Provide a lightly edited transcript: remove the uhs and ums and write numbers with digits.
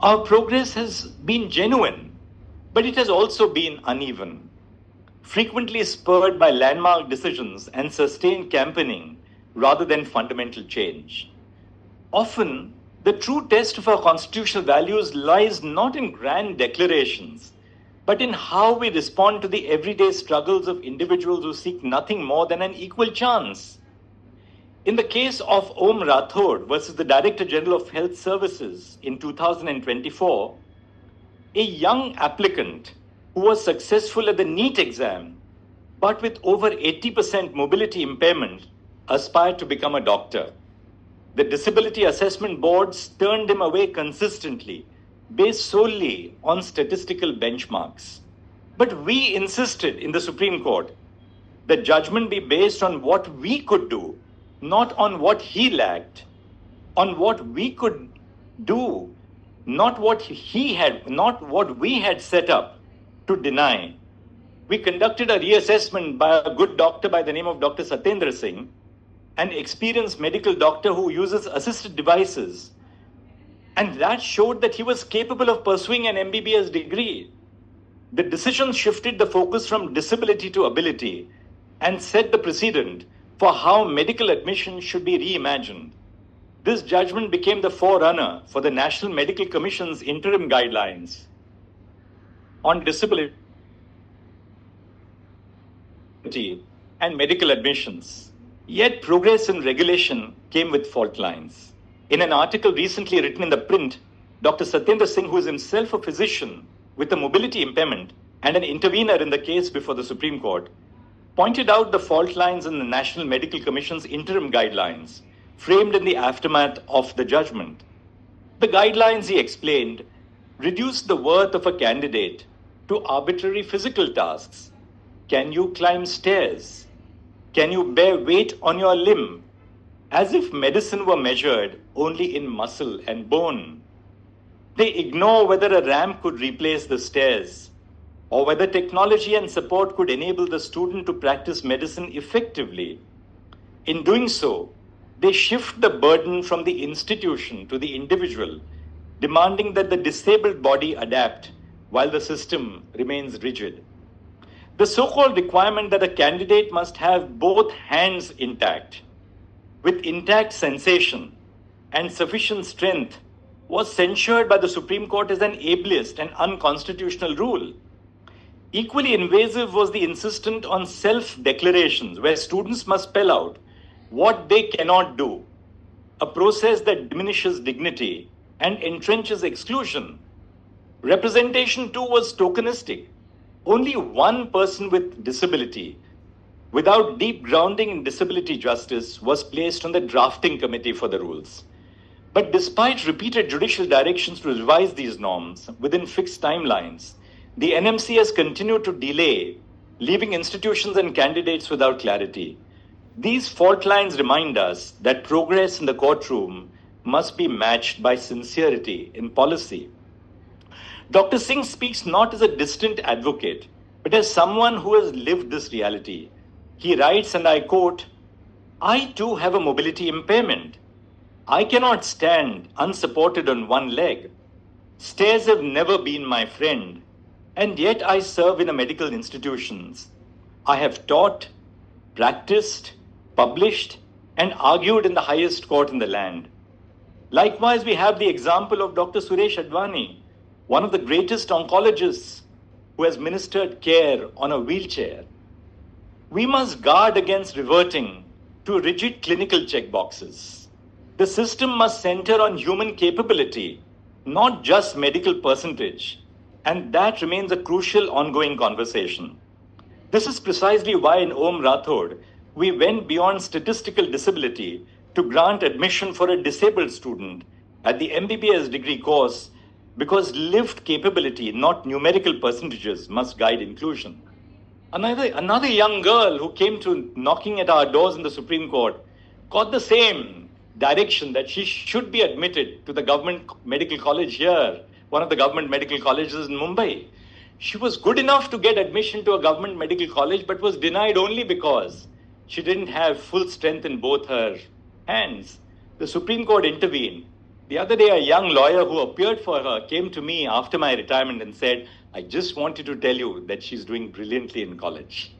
Our progress has been genuine, but it has also been uneven, frequently spurred by landmark decisions and sustained campaigning rather than fundamental change. Often, the true test of our constitutional values lies not in grand declarations, but in how we respond to the everyday struggles of individuals who seek nothing more than an equal chance. In the case of Om Rathod versus the Director General of Health Services in 2024, a young applicant who was successful at the NEET exam, but with over 80% mobility impairment, aspired to become a doctor. The disability assessment boards turned him away consistently, based solely on statistical benchmarks. But we insisted in the Supreme Court that judgment be based on what we could do, not on what he lacked, on what we could do, not what we had set up to deny. We conducted a reassessment by a good doctor by the name of Dr. Satendra Singh, an experienced medical doctor who uses assisted devices. And that showed that he was capable of pursuing an MBBS degree. The decision shifted the focus from disability to ability and set the precedent for how medical admission should be reimagined. This judgment became the forerunner for the National Medical Commission's interim guidelines on disability and medical admissions. Yet progress in regulation came with fault lines. In an article recently written in the print, Dr. Satendra Singh, who is himself a physician with a mobility impairment and an intervener in the case before the Supreme Court, pointed out the fault lines in the National Medical Commission's interim guidelines, framed in the aftermath of the judgment. The guidelines, he explained, reduced the worth of a candidate to arbitrary physical tasks. Can you climb stairs? Can you bear weight on your limb? As if medicine were measured only in muscle and bone. They ignore whether a ramp could replace the stairs, or whether technology and support could enable the student to practice medicine effectively. In doing so, they shift the burden from the institution to the individual, demanding that the disabled body adapt while the system remains rigid. The so-called requirement that a candidate must have both hands intact, with intact sensation and sufficient strength, was censured by the Supreme Court as an ableist and unconstitutional rule. Equally invasive was the insistence on self-declarations, where students must spell out what they cannot do, a process that diminishes dignity and entrenches exclusion. Representation too was tokenistic. Only one person with disability, without deep grounding in disability justice, was placed on the drafting committee for the rules. But despite repeated judicial directions to revise these norms within fixed timelines, the NMC has continued to delay, leaving institutions and candidates without clarity. These fault lines remind us that progress in the courtroom must be matched by sincerity in policy. Dr. Singh speaks not as a distant advocate, but as someone who has lived this reality. He writes, and I quote, "I too have a mobility impairment. I cannot stand unsupported on one leg. Stairs have never been my friend, and yet I serve in a medical institutions. I have taught, practiced, published, and argued in the highest court in the land." Likewise, we have the example of Dr. Suresh Advani, one of the greatest oncologists who has ministered care on a wheelchair. We must guard against reverting to rigid clinical checkboxes. The system must center on human capability, not just medical percentage, and that remains a crucial ongoing conversation. This is precisely why in Om Rathod, we went beyond statistical disability to grant admission for a disabled student at the MBBS degree course, because lived capability, not numerical percentages, must guide inclusion. Another young girl who came to knocking at our doors in the Supreme Court got the same direction that she should be admitted to the government medical college here, one of the government medical colleges in Mumbai. She was good enough to get admission to a government medical college, but was denied only because she didn't have full strength in both her hands. The Supreme Court intervened, The other day, a young lawyer who appeared for her came to me after my retirement and said, I just wanted to tell you that she's doing brilliantly in college.